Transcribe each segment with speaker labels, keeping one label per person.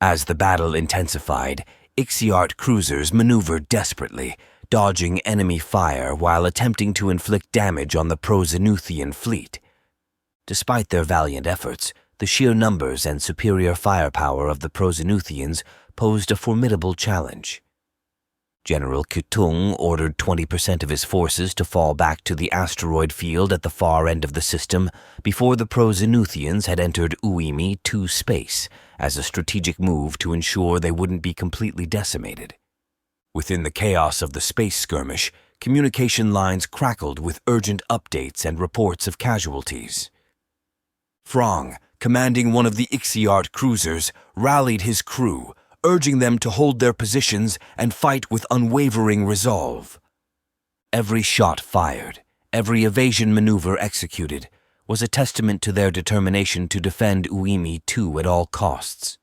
Speaker 1: As the battle intensified, Ixiart cruisers maneuvered desperately, dodging enemy fire while attempting to inflict damage on the Prozinuthian fleet. Despite their valiant efforts, the sheer numbers and superior firepower of the Prozinuthians posed a formidable challenge. General Kutung ordered 20% of his forces to fall back to the asteroid field at the far end of the system before the Prozinuthians had entered Uimi 2 space as a strategic move to ensure they wouldn't be completely decimated. Within the chaos of the space skirmish, communication lines crackled with urgent updates and reports of casualties. Frong, commanding one of the Ixiart cruisers, rallied his crew, urging them to hold their positions and fight with unwavering resolve. Every shot fired, every evasion maneuver executed, was a testament to their determination to defend Uimi 2 at all costs.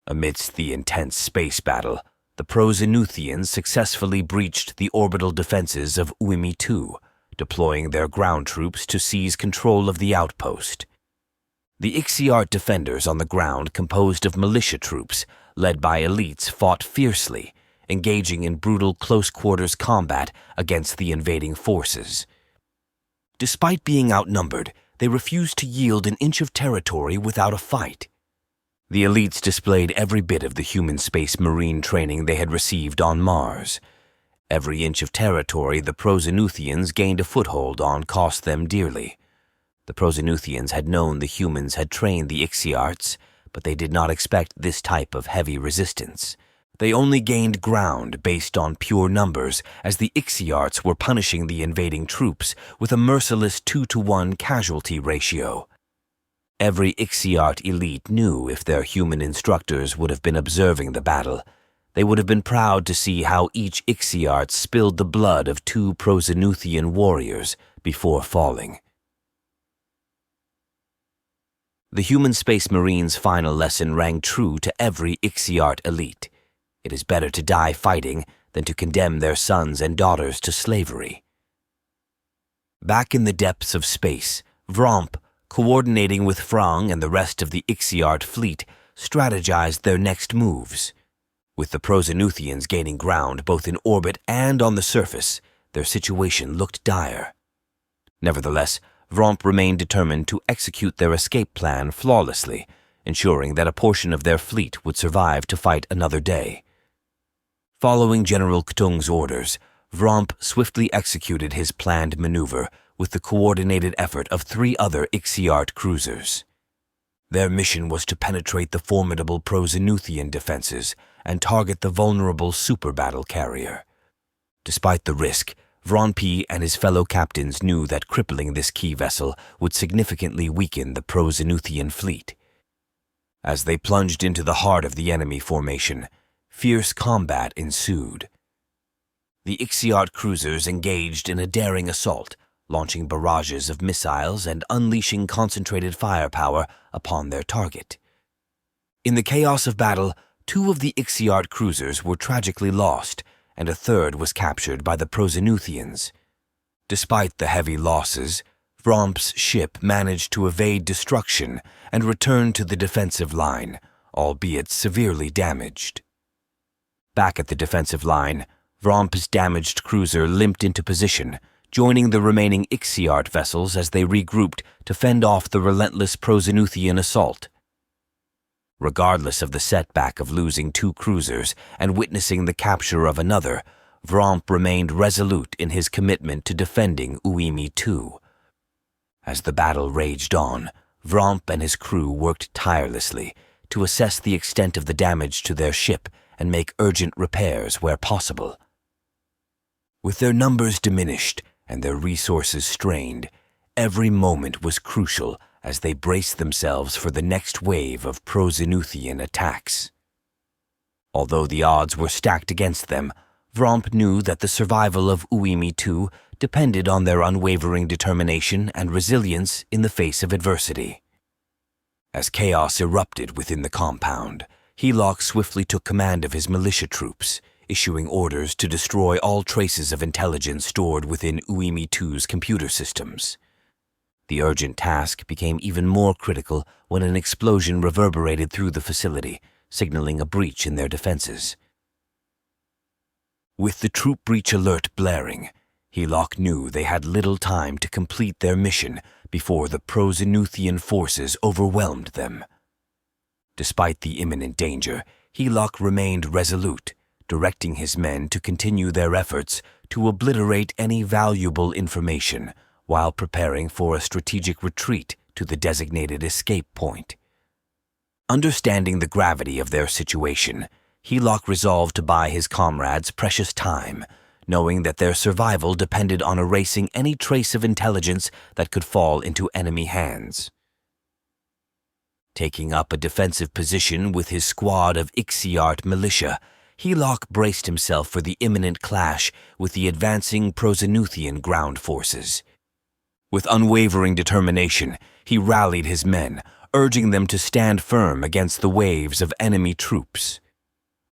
Speaker 1: Amidst the intense space battle, the Prozinuthians successfully breached the orbital defenses of Uimi 2, deploying their ground troops to seize control of the outpost. The Ixiart defenders on the ground, composed of militia troops, led by elites, fought fiercely, engaging in brutal close-quarters combat against the invading forces. Despite being outnumbered, they refused to yield an inch of territory without a fight. The elites displayed every bit of the human space marine training they had received on Mars. Every inch of territory the Prozinuthians gained a foothold on cost them dearly. The Prozinuthians had known the humans had trained the Ixiarts, but they did not expect this type of heavy resistance. They only gained ground based on pure numbers, as the Ixiarts were punishing the invading troops with a merciless 2-to-1 casualty ratio. Every Ixiart elite knew if their human instructors would have been observing the battle, they would have been proud to see how each Ixiart spilled the blood of 2 Prozinuthian warriors before falling. The human space marine's final lesson rang true to every Ixiart elite. It is better to die fighting than to condemn their sons and daughters to slavery. Back in the depths of space, Vromp, coordinating with Frang and the rest of the Ixiart fleet, strategized their next moves. With the Prozinuthians gaining ground both in orbit and on the surface, their situation looked dire. Nevertheless, Vromp remained determined to execute their escape plan flawlessly, ensuring that a portion of their fleet would survive to fight another day. Following General Ktung's orders, Vromp swiftly executed his planned maneuver with the coordinated effort of 3 other Ixiart cruisers. Their mission was to penetrate the formidable Prozinuthian defenses and target the vulnerable super battle carrier. Despite the risk, Vromp and his fellow captains knew that crippling this key vessel would significantly weaken the Prozinuthian fleet. As they plunged into the heart of the enemy formation, fierce combat ensued. The Ixiart cruisers engaged in a daring assault, launching barrages of missiles and unleashing concentrated firepower upon their target. In the chaos of battle, 2 of the Ixiart cruisers were tragically lost, and a 3rd was captured by the Prozinuthians. Despite the heavy losses, Vromp's ship managed to evade destruction and return to the defensive line, albeit severely damaged. Back at the defensive line, Vromp's damaged cruiser limped into position, joining the remaining Ixiart vessels as they regrouped to fend off the relentless Prozinuthian assault. Regardless of the setback of losing 2 cruisers and witnessing the capture of another, Vromp remained resolute in his commitment to defending Uimi 2. As the battle raged on, Vromp and his crew worked tirelessly to assess the extent of the damage to their ship and make urgent repairs where possible. With their numbers diminished and their resources strained, every moment was crucial as they braced themselves for the next wave of Prozinuthian attacks. Although the odds were stacked against them, Vromp knew that the survival of Uimi 2 depended on their unwavering determination and resilience in the face of adversity. As chaos erupted within the compound, Helok swiftly took command of his militia troops, issuing orders to destroy all traces of intelligence stored within Uimi 2's computer systems. The urgent task became even more critical when an explosion reverberated through the facility, signaling a breach in their defenses. With the troop breach alert blaring, Helok knew they had little time to complete their mission before the Prozinuthian forces overwhelmed them. Despite the imminent danger, Helok remained resolute, directing his men to continue their efforts to obliterate any valuable information while preparing for a strategic retreat to the designated escape point. Understanding the gravity of their situation, Helok resolved to buy his comrades precious time, knowing that their survival depended on erasing any trace of intelligence that could fall into enemy hands. Taking up a defensive position with his squad of Ixiart militia, Helok braced himself for the imminent clash with the advancing Prozinuthian ground forces. With unwavering determination, he rallied his men, urging them to stand firm against the waves of enemy troops.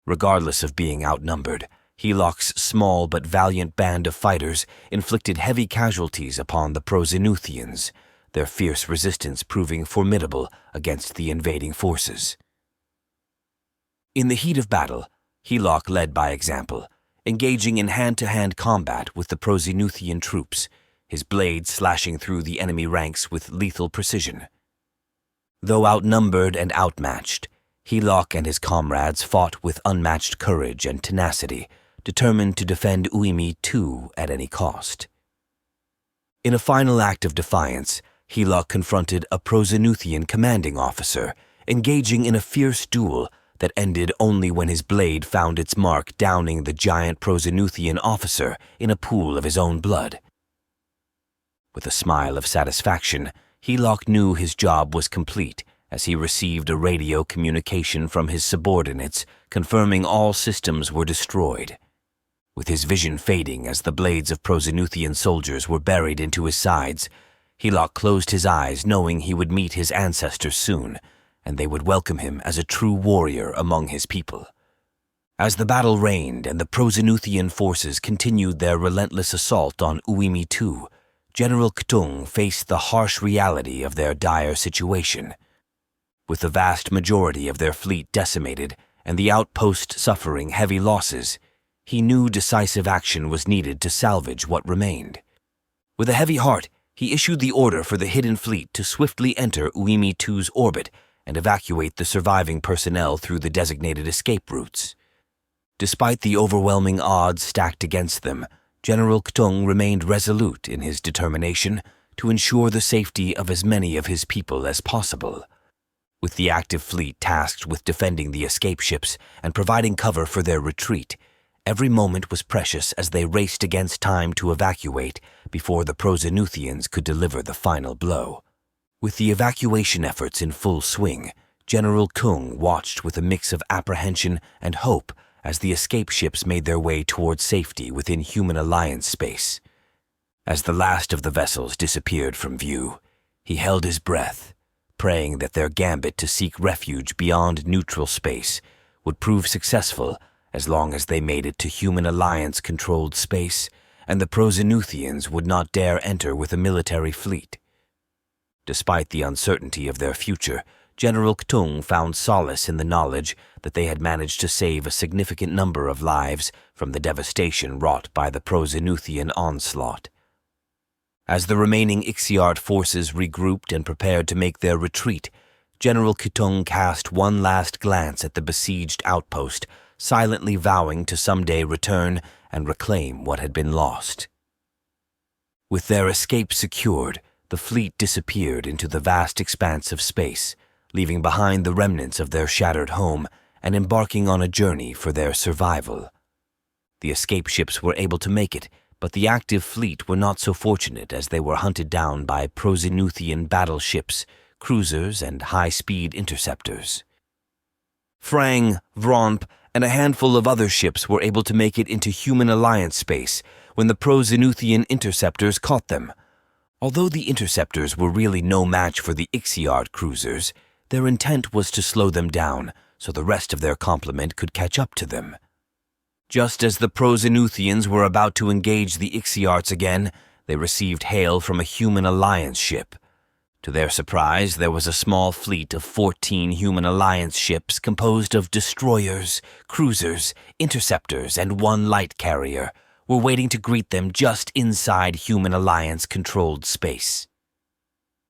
Speaker 1: Regardless of being outnumbered, Helok's small but valiant band of fighters inflicted heavy casualties upon the Prozinuthians, their fierce resistance proving formidable against the invading forces. In the heat of battle, Helok led by example, engaging in hand-to-hand combat with the Prozinuthian troops, his blade slashing through the enemy ranks with lethal precision. Though outnumbered and outmatched, Helok and his comrades fought with unmatched courage and tenacity, determined to defend Uimi too at any cost. In a final act of defiance, Helok confronted a Prozinuthian commanding officer, engaging in a fierce duel that ended only when his blade found its mark, downing the giant Prozinuthian officer in a pool of his own blood. With a smile of satisfaction, Helok knew his job was complete as he received a radio communication from his subordinates confirming all systems were destroyed. With his vision fading as the blades of Prozinuthian soldiers were buried into his sides, Helok closed his eyes knowing he would meet his ancestors soon, and they would welcome him as a true warrior among his people. As the battle reigned and the Prozinuthian forces continued their relentless assault on Uimi II, General Ktung faced the harsh reality of their dire situation. With the vast majority of their fleet decimated and the outpost suffering heavy losses, he knew decisive action was needed to salvage what remained. With a heavy heart, he issued the order for the hidden fleet to swiftly enter Uimi II's orbit and evacuate the surviving personnel through the designated escape routes. Despite the overwhelming odds stacked against them, General Ktung remained resolute in his determination to ensure the safety of as many of his people as possible. With the active fleet tasked with defending the escape ships and providing cover for their retreat, every moment was precious as they raced against time to evacuate before the Prozinuthians could deliver the final blow. With the evacuation efforts in full swing, General Kung watched with a mix of apprehension and hope as the escape ships made their way towards safety within Human Alliance space. As the last of the vessels disappeared from view, he held his breath, praying that their gambit to seek refuge beyond neutral space would prove successful as long as they made it to Human Alliance-controlled space and the Prozinuthians would not dare enter with a military fleet. Despite the uncertainty of their future, General Ktung found solace in the knowledge that they had managed to save a significant number of lives from the devastation wrought by the Prozinuthian onslaught. As the remaining Ixiart forces regrouped and prepared to make their retreat, General Ktung cast one last glance at the besieged outpost, silently vowing to someday return and reclaim what had been lost. With their escape secured, the fleet disappeared into the vast expanse of space, leaving behind the remnants of their shattered home and embarking on a journey for their survival. The escape ships were able to make it, but the active fleet were not so fortunate as they were hunted down by Prozinuthian battleships, cruisers, and high-speed interceptors. Frang, Vromp, and a handful of other ships were able to make it into Human Alliance space when the Prozinuthian interceptors caught them. Although the interceptors were really no match for the Ixiart cruisers, their intent was to slow them down so the rest of their complement could catch up to them. Just as the Prozinuthians were about to engage the Ixiarts again, they received hail from a Human Alliance ship. To their surprise, there was a small fleet of 14 human alliance ships composed of destroyers, cruisers, interceptors, and one light carrier were waiting to greet them just inside human alliance-controlled space.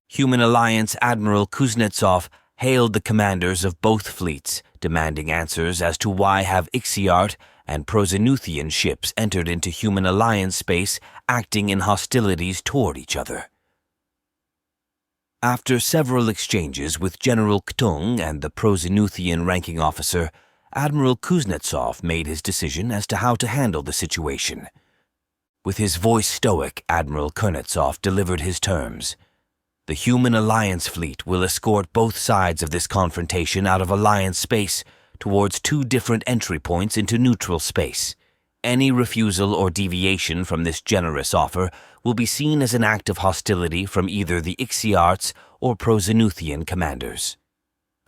Speaker 1: Human Alliance Admiral Kuznetsov hailed the commanders of both fleets, demanding answers as to why have Ixiart and Prozinuthian ships entered into human alliance space acting in hostilities toward each other. After several exchanges with General Ktung and the Prozinuthian ranking officer, Admiral Kuznetsov made his decision as to how to handle the situation. With his voice stoic, Admiral Kuznetsov delivered his terms. The human alliance fleet will escort both sides of this confrontation out of alliance space towards 2 different entry points into neutral space. Any refusal or deviation from this generous offer will be seen as an act of hostility from either the Ixiarts or Prozinuthian commanders.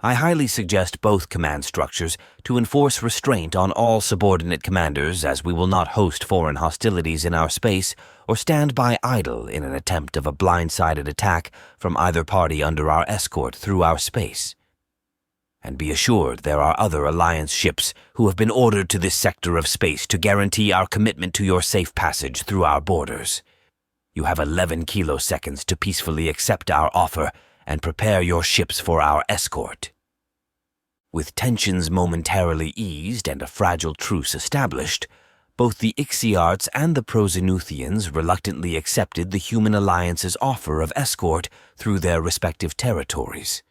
Speaker 1: I highly suggest both command structures to enforce restraint on all subordinate commanders, as we will not host foreign hostilities in our space or stand by idle in an attempt of a blindsided attack from either party under our escort through our space. And be assured there are other Alliance ships who have been ordered to this sector of space to guarantee our commitment to your safe passage through our borders. You have 11 kiloseconds to peacefully accept our offer and prepare your ships for our escort. With tensions momentarily eased and a fragile truce established, both the Ixiarts and the Prozinuthians reluctantly accepted the Human Alliance's offer of escort through their respective territories.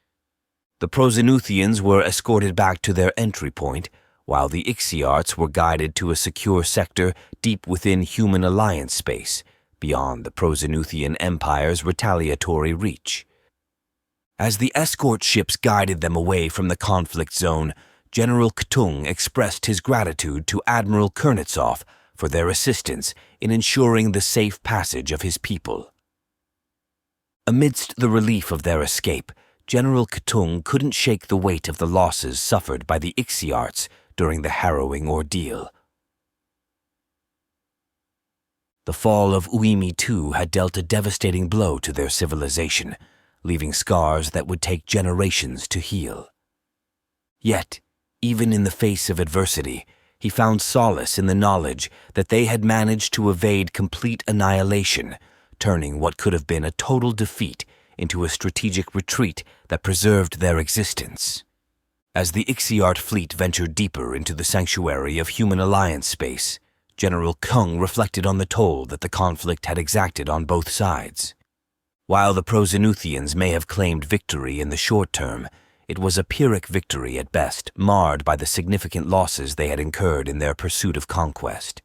Speaker 1: The Prozinuthians were escorted back to their entry point, while the Ixiarts were guided to a secure sector deep within Human Alliance space, beyond the Prozinuthian Empire's retaliatory reach. As the escort ships guided them away from the conflict zone, General Ktung expressed his gratitude to Admiral Kuznetsov for their assistance in ensuring the safe passage of his people. Amidst the relief of their escape, General Ktung couldn't shake the weight of the losses suffered by the Ixiarts during the harrowing ordeal. The fall of Uimi too had dealt a devastating blow to their civilization, leaving scars that would take generations to heal. Yet, even in the face of adversity, he found solace in the knowledge that they had managed to evade complete annihilation, turning what could have been a total defeat into a strategic retreat that preserved their existence. As the Ixiart fleet ventured deeper into the sanctuary of Human Alliance space, General Kung reflected on the toll that the conflict had exacted on both sides. While the Prozinuthians may have claimed victory in the short term, it was a Pyrrhic victory at best, marred by the significant losses they had incurred in their pursuit of conquest.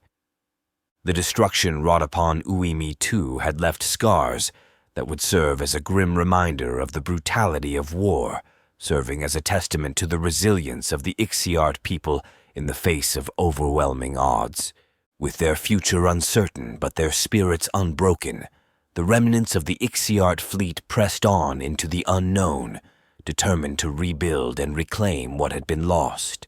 Speaker 1: The destruction wrought upon Uimi too had left scars that would serve as a grim reminder of the brutality of war, serving as a testament to the resilience of the Ixiart people in the face of overwhelming odds. With their future uncertain but their spirits unbroken, the remnants of the Ixiart fleet pressed on into the unknown, determined to rebuild and reclaim what had been lost.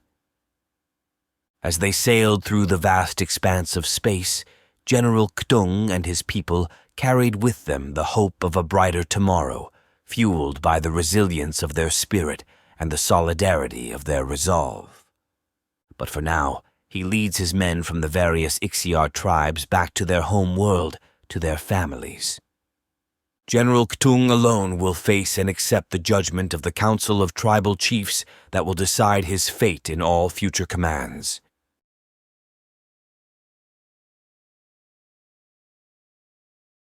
Speaker 1: As they sailed through the vast expanse of space, General Ktung and his people carried with them the hope of a brighter tomorrow, fueled by the resilience of their spirit and the solidarity of their resolve. But for now, he leads his men from the various Ixiart tribes back to their home world, to their families. General Ktung alone will face and accept the judgment of the Council of Tribal Chiefs that will decide his fate in all future commands.